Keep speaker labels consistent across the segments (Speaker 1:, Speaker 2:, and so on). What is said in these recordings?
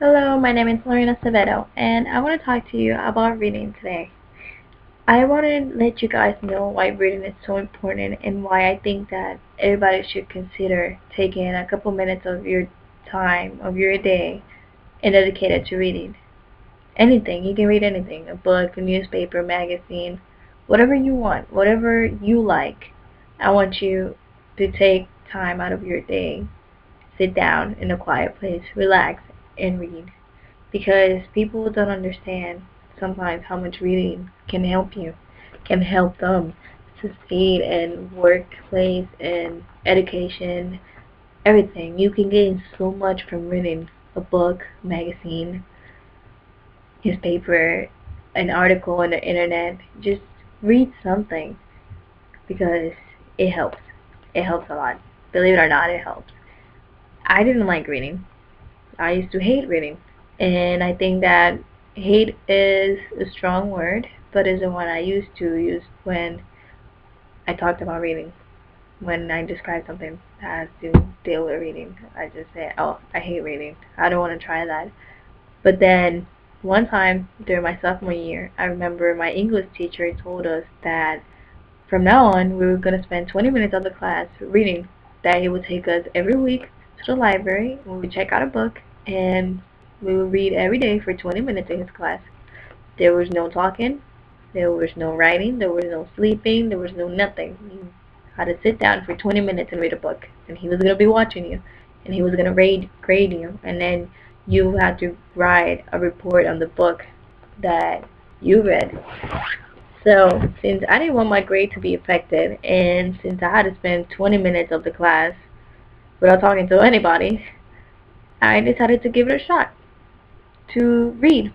Speaker 1: Hello, my name is Lorena Acevedo, and I want to talk to you about reading today. I want to let you guys know why reading is so important and why I think that everybody should consider taking a couple minutes of your time, of your day, and dedicate it to reading. Anything, you can read anything, a book, a newspaper, magazine, whatever you want, whatever you like. I want you to take time out of your day, sit down in a quiet place, relax, and read. Because people don't understand sometimes how much reading can help you, can help them succeed in workplace and education, everything. You can gain so much from reading a book, magazine, newspaper, an article on the internet. Just read something because it helps. It helps a lot. Believe it or not, it helps. I didn't like reading. I used to hate reading. And I think that hate is a strong word, but is the one I used to use when I talked about reading. When I describe something that has to deal with reading, I just say, oh, I hate reading. I don't want to try that. But then one time during my sophomore year, I remember my English teacher told us that from now on we were going to spend 20 minutes of the class reading, that he would take us every week to the library, we would check out a book, and we would read every day for 20 minutes in his class. There was no talking, there was no writing, there was no sleeping, there was no nothing. You had to sit down for 20 minutes and read a book, and he was going to be watching you, and he was going to grade you, and then you had to write a report on the book that you read. So, since I didn't want my grade to be affected, and since I had to spend 20 minutes of the class without talking to anybody, I decided to give it a shot, to read,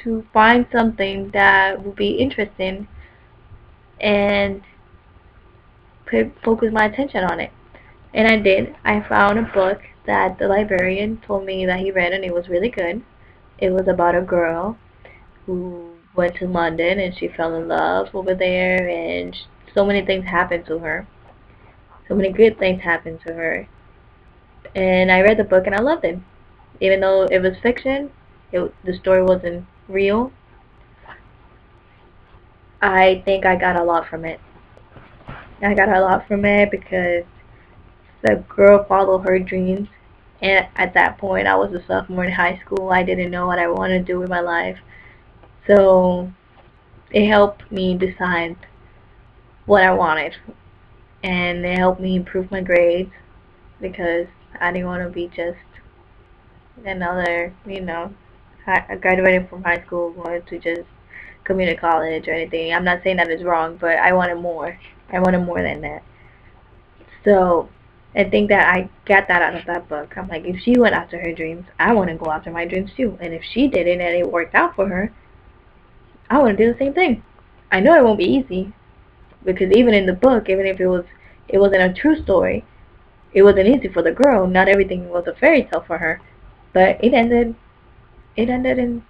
Speaker 1: to find something that would be interesting and focus my attention on it. And I did. I found a book that the librarian told me that he read and it was really good. It was about a girl who went to London and she fell in love over there, and so many things happened to her. So many good things happened to her. And I read the book and I loved it. Even though it was fiction, the story wasn't real, I think I got a lot from it. I got a lot from it because the girl followed her dreams. And at that point, I was a sophomore in high school. I didn't know what I wanted to do with my life. So it helped me decide what I wanted. And it helped me improve my grades because I didn't want to be just another, graduating from high school, going to just community college or anything. I'm not saying that is wrong, but I wanted more. I wanted more than that. So I think that I got that out of that book. I'm like, if she went after her dreams, I want to go after my dreams too. And if she did it and it worked out for her, I want to do the same thing. I know it won't be easy because even in the book, even if it wasn't a true story, it wasn't easy for the girl. Not everything was a fairy tale for her, but it ended in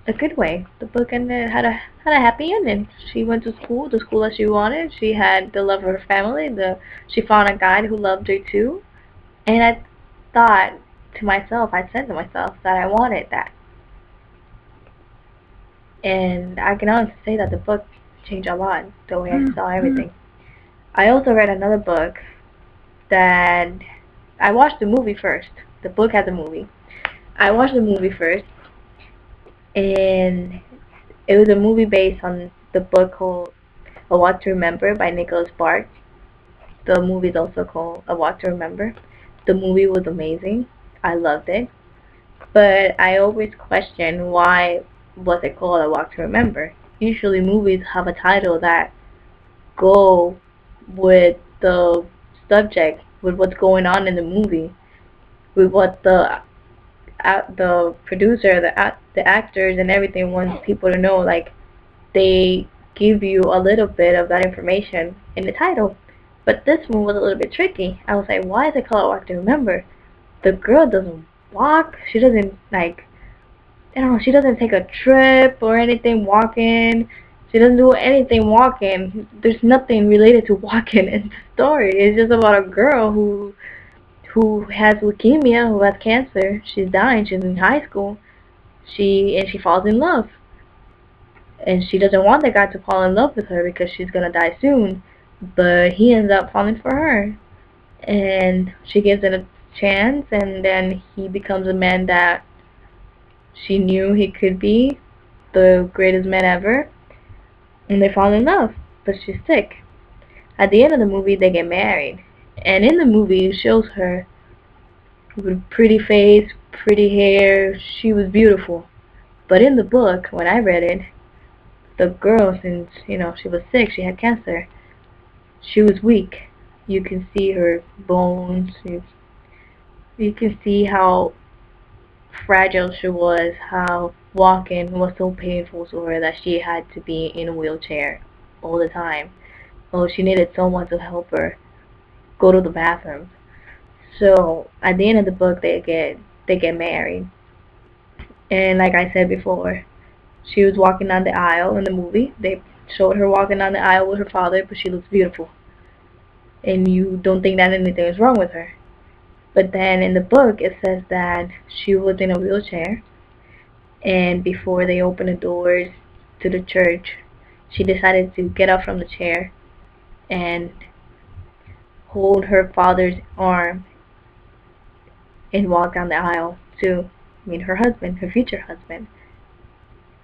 Speaker 1: a good way. The book ended had a happy ending. She went to school, the school that she wanted. She had the love of her family. She found a guy who loved her too. And I thought to myself, I said to myself that I wanted that. And I can honestly say that the book changed a lot the way I saw everything. I also read another book that I watched the movie first. The book had the movie. I watched the movie first, and it was a movie based on the book called A Walk to Remember by Nicholas Sparks. The movie is also called A Walk to Remember. The movie was amazing. I loved it. But I always question why was it called A Walk to Remember. Usually movies have a title that go with the subject, with what's going on in the movie, with what the producer, the actors, and everything wants people to know. Like they give you a little bit of that information in the title. But this one was a little bit tricky. I was like, why is it called Walk to Remember? The girl doesn't walk. She doesn't I don't know. She doesn't take a trip or anything walking. She doesn't do anything walking. There's nothing related to walking in the story. It's just about a girl who has leukemia, who has cancer. She's dying. She's in high school. She falls in love, and she doesn't want the guy to fall in love with her because she's gonna die soon. But he ends up falling for her, and she gives it a chance, and then he becomes a man that she knew he could be, the greatest man ever, and they fall in love. But she's sick. At the end of the movie, they get married, and in the movie, it shows her with pretty face, pretty hair. She was beautiful. But in the book, when I read it, the girl, since she was sick, she had cancer. She was weak. You can see her bones. You can see how fragile she was, how walking was so painful to her that she had to be in a wheelchair all the time. Oh, she needed someone to help her go to the bathroom. So at the end of the book, they get married, and like I said before, she was walking down the aisle in the movie. They showed her walking down the aisle with her father, but she looks beautiful, and you don't think that anything is wrong with her. But then in the book, it says that she was in a wheelchair, and before they opened the doors to the church, she decided to get up from the chair and hold her father's arm and walk down the aisle to meet her husband, her future husband.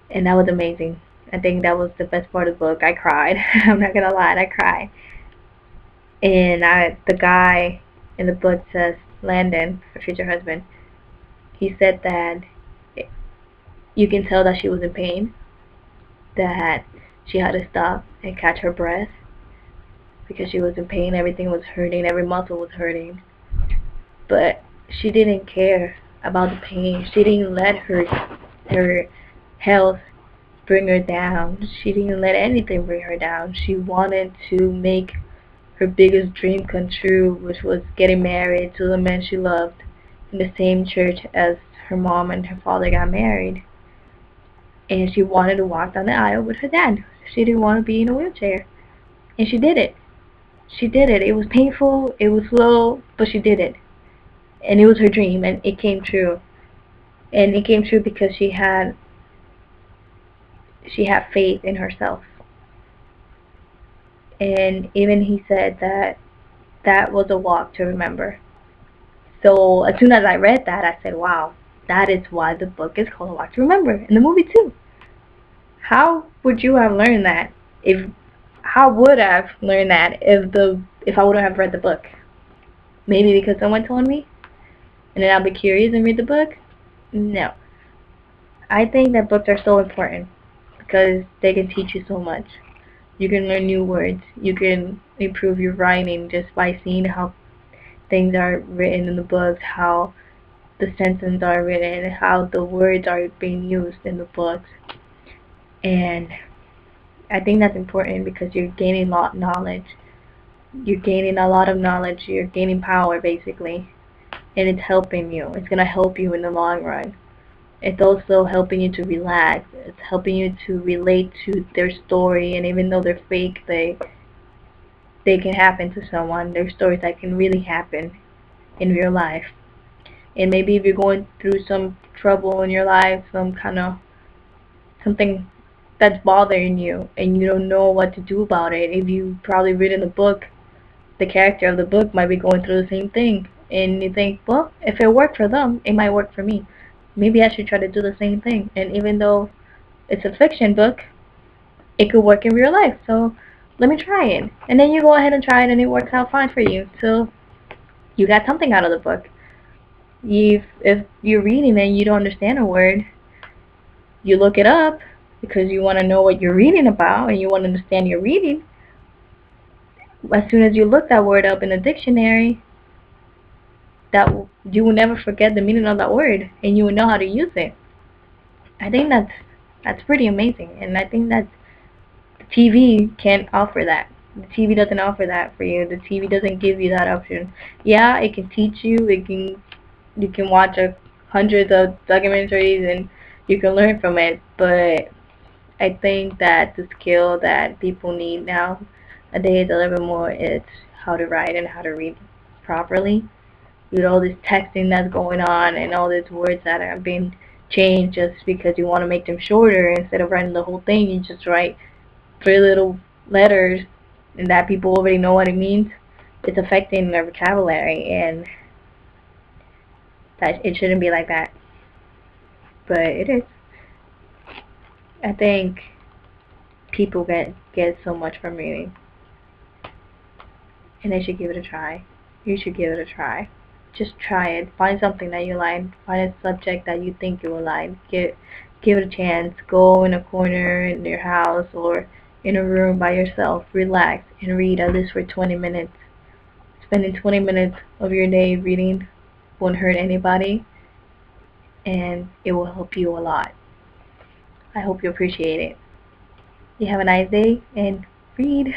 Speaker 1: And that was amazing. I think that was the best part of the book. I cried. I'm not gonna lie, I cried. And the guy in the book says, Landon, her future husband, he said that you can tell that she was in pain, that she had to stop and catch her breath because she was in pain. Everything was hurting, every muscle was hurting. But she didn't care about the pain. She didn't let her health bring her down. She didn't let anything bring her down. She wanted to make her biggest dream come true, which was getting married to the man she loved in the same church as her mom and her father got married. And she wanted to walk down the aisle with her dad. She didn't want to be in a wheelchair. And she did it. She did it. It was painful, it was slow, but she did it. And it was her dream, and it came true. And it came true because she had faith in herself. And even he said that was a walk to remember. So as soon as I read that, I said, wow, that is why the book is called A Walk to Remember, and the movie too. How would you have learned that how would I have learned that if I wouldn't have read the book? Maybe because someone told me, and then I'll be curious and read the book? No. I think that books are so important because they can teach you so much. You can learn new words. You can improve your writing just by seeing how things are written in the books, how the sentences are written, how the words are being used in the books. And I think that's important because you're gaining a lot of knowledge. You're gaining a lot of knowledge. You're gaining power, basically. And it's helping you. It's going to help you in the long run. It's also helping you to relax. It's helping you to relate to their story. And even though they're fake, they can happen to someone. They're stories that can really happen in real life. And maybe if you're going through some trouble in your life, something that's bothering you, and you don't know what to do about it, if you probably read in the book, the character of the book might be going through the same thing, and you think, well, if it worked for them, it might work for me. Maybe I should try to do the same thing. And even though it's a fiction book, it could work in real life. So let me try it. And then you go ahead and try it, and it works out fine for you. So you got something out of the book. If you're reading and you don't understand a word, you look it up because you want to know what you're reading about and you want to understand your reading. As soon as you look that word up in a dictionary, that you will never forget the meaning of that word, and you will know how to use it. I think that's pretty amazing, and I think that the TV can't offer that. The TV doesn't offer that for you. The TV doesn't give you that option. Yeah, it can teach you. You can watch hundreds of documentaries and you can learn from it, but I think that the skill that people need nowadays a little bit more is how to write and how to read properly. with all this texting that's going on and all these words that are being changed just because you want to make them shorter. Instead of writing the whole thing, you just write 3 little letters and that people already know what it means. It's affecting their vocabulary, and that it shouldn't be like that. But it is. I think people get so much from reading, and they should give it a try. You should give it a try. Just try it. Find something that you like. Find a subject that you think you will like. Give it a chance. Go in a corner in your house or in a room by yourself. Relax and read at least for 20 minutes. Spending 20 minutes of your day reading won't hurt anybody, and it will help you a lot. I hope you appreciate it. You have a nice day and read.